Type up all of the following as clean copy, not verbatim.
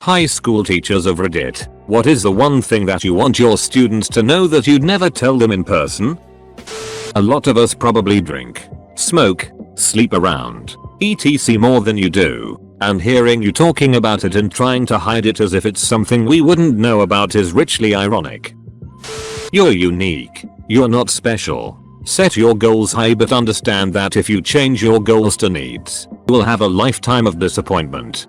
High school teachers of Reddit, what is the one thing that you want your students to know that you'd never tell them in person? A lot of us probably drink, smoke, sleep around, etc. more than you do, and hearing you talking about it and trying to hide it as if it's something we wouldn't know about is richly ironic. You're unique. You're not special. Set your goals high, but understand that if you change your goals to needs, you'll have a lifetime of disappointment.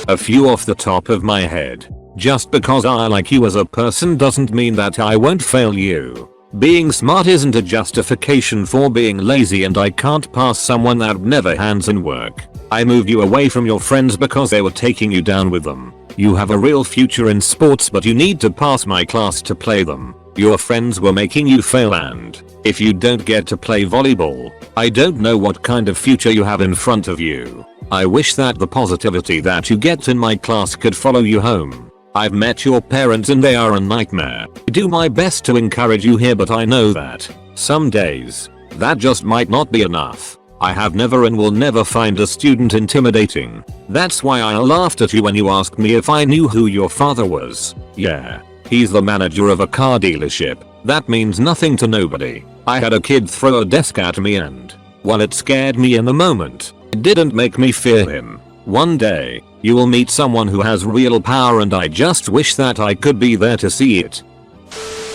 A few off the top of my head. Just because I like you as a person doesn't mean that I won't fail you. Being smart isn't a justification for being lazy, and I can't pass someone that never hands in work. I moved you away from your friends because they were taking you down with them. You have a real future in sports, but you need to pass my class to play them. Your friends were making you fail, and if you don't get to play volleyball, I don't know what kind of future you have in front of you. I wish that the positivity that you get in my class could follow you home. I've met your parents and they are a nightmare. I do my best to encourage you here, but I know that some days that just might not be enough. I have never and will never find a student intimidating. That's why I laughed at you when you asked me if I knew who your father was. Yeah, he's the manager of a car dealership. That means nothing to nobody. I had a kid throw a desk at me, and while it scared me in the moment, it didn't make me fear him. One day, you will meet someone who has real power, and I just wish that I could be there to see it.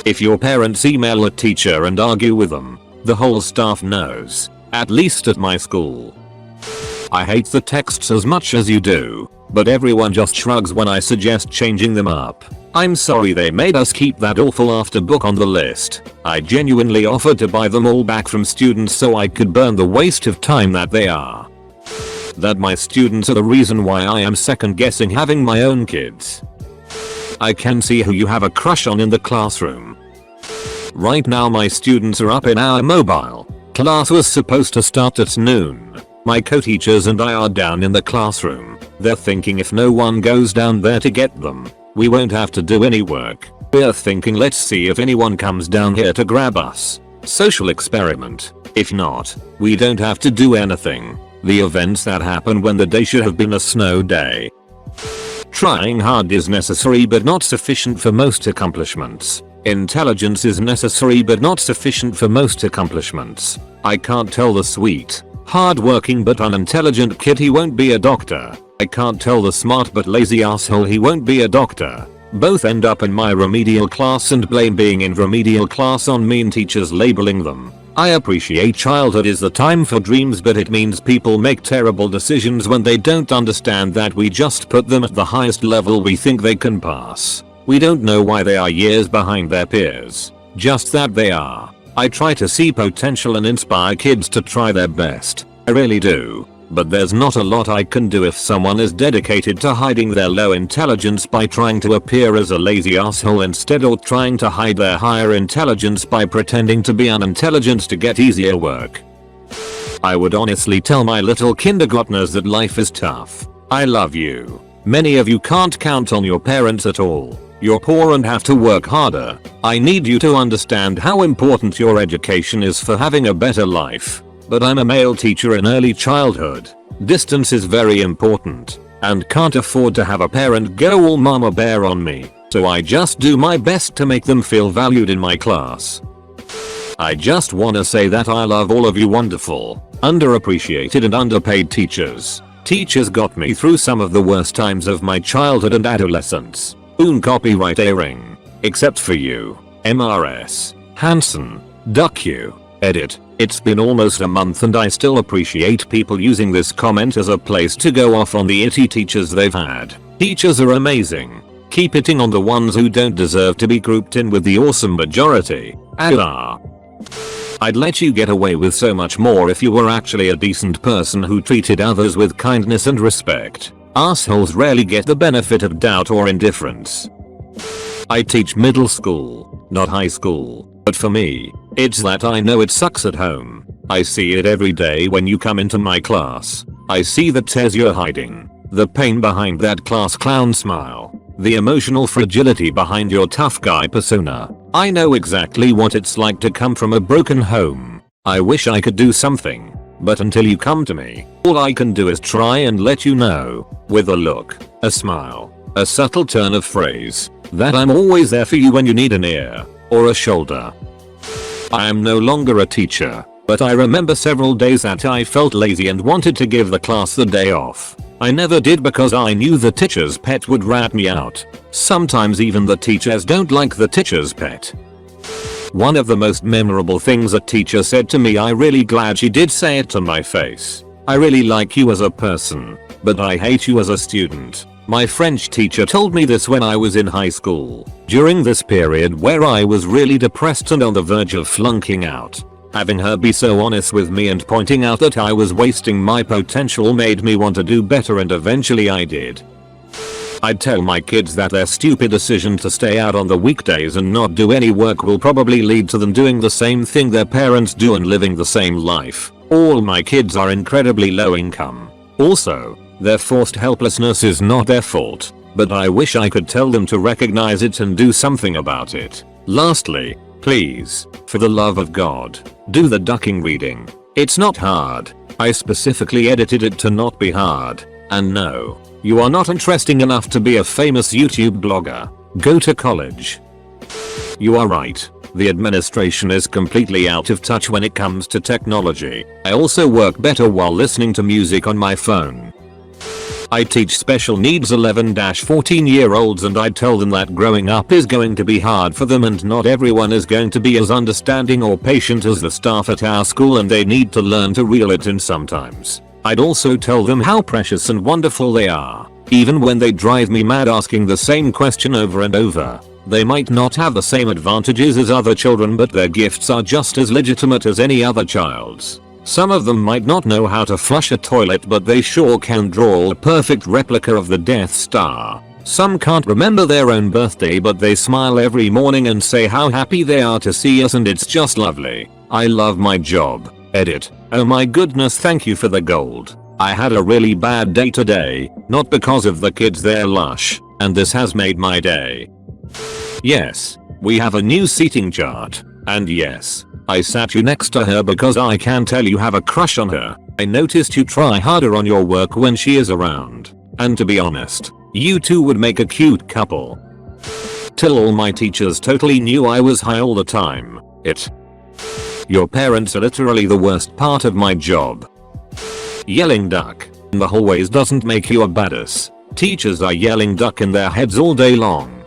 If your parents email a teacher and argue with them, the whole staff knows. At least at my school. I hate the texts as much as you do, but everyone just shrugs when I suggest changing them up. I'm sorry they made us keep that awful after book on the list. I genuinely offered to buy them all back from students so I could burn the waste of time that they are. That my students are the reason why I am second guessing having my own kids. I can see who you have a crush on in the classroom. Right now my students are up in our mobile. Class was supposed to start at noon. My co-teachers and I are down in the classroom. They're thinking if no one goes down there to get them, we won't have to do any work. We're thinking let's see if anyone comes down here to grab us. Social experiment. If not, we don't have to do anything. The events that happen when the day should have been a snow day. Trying hard is necessary but not sufficient for most accomplishments. Intelligence is necessary but not sufficient for most accomplishments. I can't tell the sweet, hard-working but unintelligent kid he won't be a doctor. I can't tell the smart but lazy asshole he won't be a doctor. Both end up in my remedial class and blame being in remedial class on mean teachers labeling them. I appreciate childhood is the time for dreams, but it means people make terrible decisions when they don't understand that we just put them at the highest level we think they can pass. We don't know why they are years behind their peers. Just that they are. I try to see potential and inspire kids to try their best. I really do. But there's not a lot I can do if someone is dedicated to hiding their low intelligence by trying to appear as a lazy asshole instead, or trying to hide their higher intelligence by pretending to be unintelligent to get easier work. I would honestly tell my little kindergartners that life is tough. I love you. Many of you can't count on your parents at all. You're poor and have to work harder. I need you to understand how important your education is for having a better life. But I'm a male teacher in early childhood. Distance is very important, and can't afford to have a parent go all mama bear on me, so I just do my best to make them feel valued in my class. I just wanna say that I love all of you wonderful, underappreciated and underpaid teachers. Teachers got me through some of the worst times of my childhood and adolescence. Copyright airing. Except for you. MRS. Hanson. Duck you. Edit. It's been almost a month and I still appreciate people using this comment as a place to go off on the itty teachers they've had. Teachers are amazing. Keep hitting on the ones who don't deserve to be grouped in with the awesome majority. I'd let you get away with so much more if you were actually a decent person who treated others with kindness and respect. Assholes rarely get the benefit of doubt or indifference. I teach middle school, not high school, but for me, it's that I know it sucks at home. I see it every day when you come into my class. I see the tears you're hiding, the pain behind that class clown smile, the emotional fragility behind your tough guy persona. I know exactly what it's like to come from a broken home. I wish I could do something, but until you come to me, all I can do is try and let you know, with a look, a smile, A subtle turn of phrase. That I'm always there for you when you need an ear or a shoulder. I am no longer a teacher, but I remember several days that I felt lazy and wanted to give the class the day off. I never did because I knew the teacher's pet would rat me out. Sometimes even the teachers don't like the teacher's pet. One of the most memorable things a teacher said to me, I really glad she did say it to my face. I really like you as a person, but I hate you as a student. My French teacher told me this when I was in high school, during this period where I was really depressed and on the verge of flunking out. Having her be so honest with me and pointing out that I was wasting my potential made me want to do better, and eventually I did. I'd tell my kids that their stupid decision to stay out on the weekdays and not do any work will probably lead to them doing the same thing their parents do and living the same life. All my kids are incredibly low income. Also, their forced helplessness is not their fault, but I wish I could tell them to recognize it and do something about it. Lastly, please, for the love of God, do the ducking reading. It's not hard. I specifically edited it to not be hard. And no, you are not interesting enough to be a famous YouTube blogger. Go to college. You are right. The administration is completely out of touch when it comes to technology. I also work better while listening to music on my phone. I teach special needs 11-14-year-olds and I tell them that growing up is going to be hard for them and not everyone is going to be as understanding or patient as the staff at our school, and they need to learn to reel it in sometimes. I'd also tell them how precious and wonderful they are, even when they drive me mad asking the same question over and over. They might not have the same advantages as other children, but their gifts are just as legitimate as any other child's. Some of them might not know how to flush a toilet, but they sure can draw a perfect replica of the Death Star. Some can't remember their own birthday, but they smile every morning and say how happy they are to see us, and it's just lovely. I love my job. Edit. Oh my goodness, thank you for the gold. I had a really bad day today, not because of the kids, they're lush, and this has made my day. Yes, we have a new seating chart, and yes, I sat you next to her because I can tell you have a crush on her. I noticed you try harder on your work when she is around, and to be honest, you two would make a cute couple. Till all my teachers totally knew I was high all the time. Your parents are literally the worst part of my job. Yelling duck in the hallways doesn't make you a badass. Teachers are yelling duck in their heads all day long.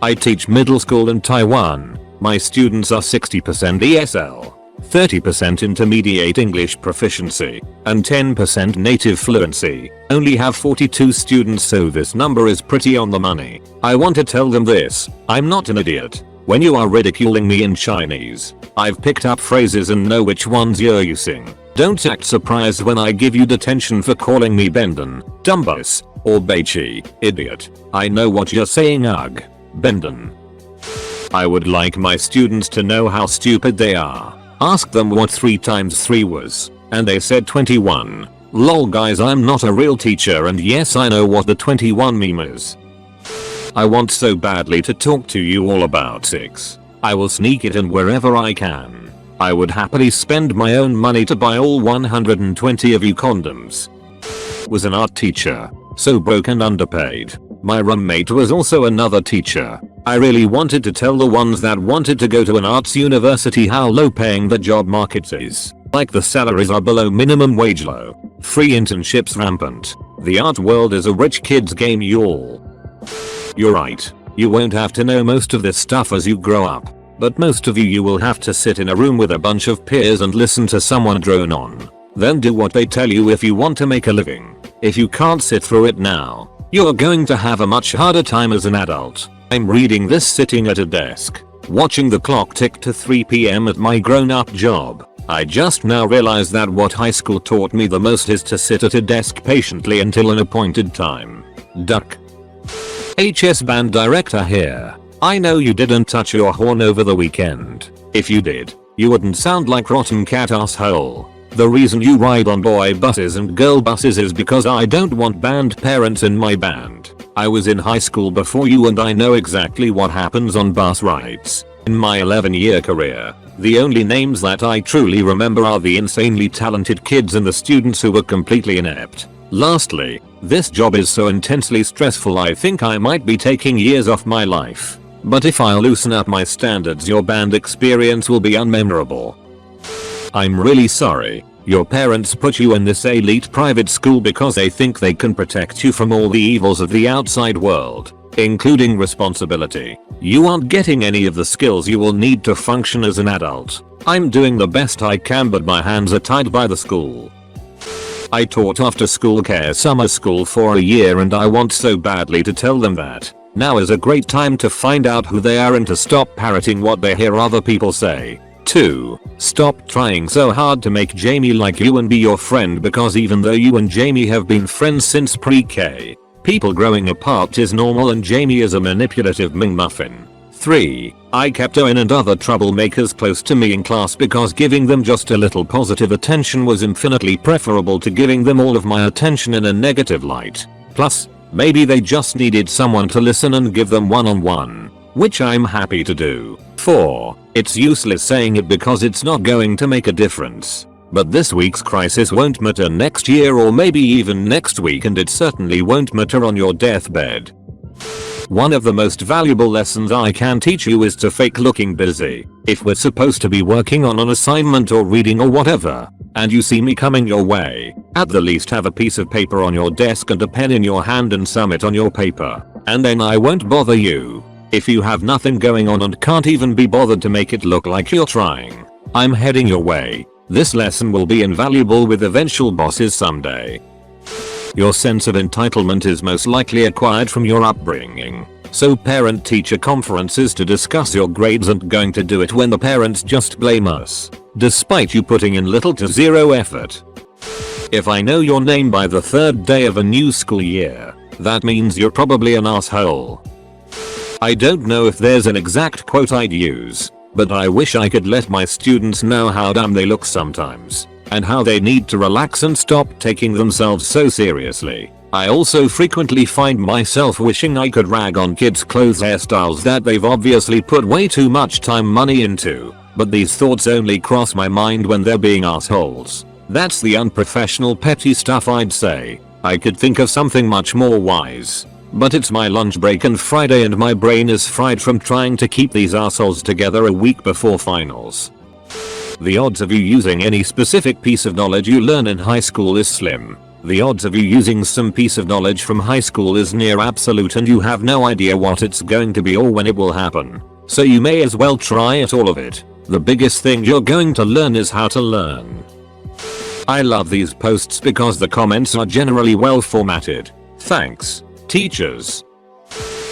I teach middle school in Taiwan. My students are 60% ESL, 30% intermediate English proficiency, and 10% native fluency. Only have 42 students, so this number is pretty on the money. I want to tell them this: I'm not an idiot. When you are ridiculing me in Chinese, I've picked up phrases and know which ones you're using. Don't act surprised when I give you detention for calling me Benden, Dumbus, or Beichi, idiot. I know what you're saying, ugh. Benden. I would like my students to know how stupid they are. Ask them what 3 times 3 was, and they said 21. Lol guys, I'm not a real teacher, and yes, I know what the 21 meme is. I want so badly to talk to you all about sex. I will sneak it in wherever I can. I would happily spend my own money to buy all 120 of you condoms. Was an art teacher, so broke and underpaid. My roommate was also another teacher. I really wanted to tell the ones that wanted to go to an arts university how low paying the job market is. Like the salaries are below minimum wage low. Free internships rampant. The art world is a rich kid's game, y'all. You're right. You won't have to know most of this stuff as you grow up. But most of you will have to sit in a room with a bunch of peers and listen to someone drone on. Then do what they tell you if you want to make a living. If you can't sit through it now, you're going to have a much harder time as an adult. I'm reading this sitting at a desk, watching the clock tick to 3 PM at my grown-up job. I just now realized that what high school taught me the most is to sit at a desk patiently until an appointed time. Duck. HS band director here. I know you didn't touch your horn over the weekend. If you did, you wouldn't sound like rotten cat asshole. The reason you ride on boy buses and girl buses is because I don't want band parents in my band. I was in high school before you and I know exactly what happens on bus rides. In my 11-year career, the only names that I truly remember are the insanely talented kids and the students who were completely inept. Lastly, this job is so intensely stressful I think I might be taking years off my life. But if I loosen up my standards your band experience will be unmemorable. I'm really sorry. Your parents put you in this elite private school because they think they can protect you from all the evils of the outside world, including responsibility. You aren't getting any of the skills you will need to function as an adult. I'm doing the best I can but my hands are tied by the school. I taught after school care summer school for a year and I want so badly to tell them that. Now is a great time to find out who they are and to stop parroting what they hear other people say. 2. Stop trying so hard to make Jamie like you and be your friend because even though you and Jamie have been friends since pre-K, people growing apart is normal and Jamie is a manipulative muffin. 3. I kept Owen and other troublemakers close to me in class because giving them just a little positive attention was infinitely preferable to giving them all of my attention in a negative light. Plus, maybe they just needed someone to listen and give them one-on-one, which I'm happy to do. 4. It's useless saying it because it's not going to make a difference. But this week's crisis won't matter next year or maybe even next week and it certainly won't matter on your deathbed. One of the most valuable lessons I can teach you is to fake looking busy. If we're supposed to be working on an assignment or reading or whatever, and you see me coming your way, at the least have a piece of paper on your desk and a pen in your hand and sum it on your paper, and then I won't bother you. If you have nothing going on and can't even be bothered to make it look like you're trying, I'm heading your way. This lesson will be invaluable with eventual bosses someday. Your sense of entitlement is most likely acquired from your upbringing. So parent-teacher conferences to discuss your grades aren't going to do it when the parents just blame us, despite you putting in little to zero effort. If I know your name by the 3rd day of a new school year, that means you're probably an asshole. I don't know if there's an exact quote I'd use, but I wish I could let my students know how dumb they look sometimes, and how they need to relax and stop taking themselves so seriously. I also frequently find myself wishing I could rag on kids' clothes hairstyles that they've obviously put way too much money into, but these thoughts only cross my mind when they're being assholes. That's the unprofessional petty stuff I'd say. I could think of something much more wise. But it's my lunch break and Friday and my brain is fried from trying to keep these assholes together a week before finals. The odds of you using any specific piece of knowledge you learn in high school is slim. The odds of you using some piece of knowledge from high school is near absolute and you have no idea what it's going to be or when it will happen. So you may as well try at all of it. The biggest thing you're going to learn is how to learn. I love these posts because the comments are generally well formatted. Thanks, teachers.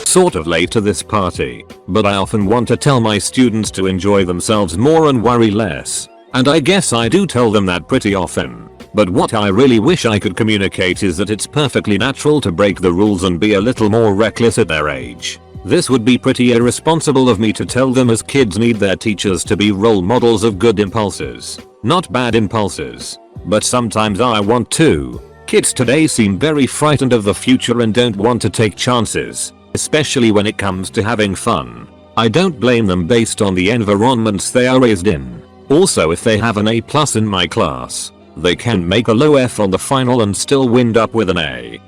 Sort of late to this party, but I often want to tell my students to enjoy themselves more and worry less. And I guess I do tell them that pretty often. But what I really wish I could communicate is that it's perfectly natural to break the rules and be a little more reckless at their age. This would be pretty irresponsible of me to tell them as kids need their teachers to be role models of good impulses, not bad impulses. But sometimes I want to. Kids today seem very frightened of the future and don't want to take chances, especially when it comes to having fun. I don't blame them based on the environments they are raised in. Also, if they have an A+ in my class, they can make a low F on the final and still wind up with an A.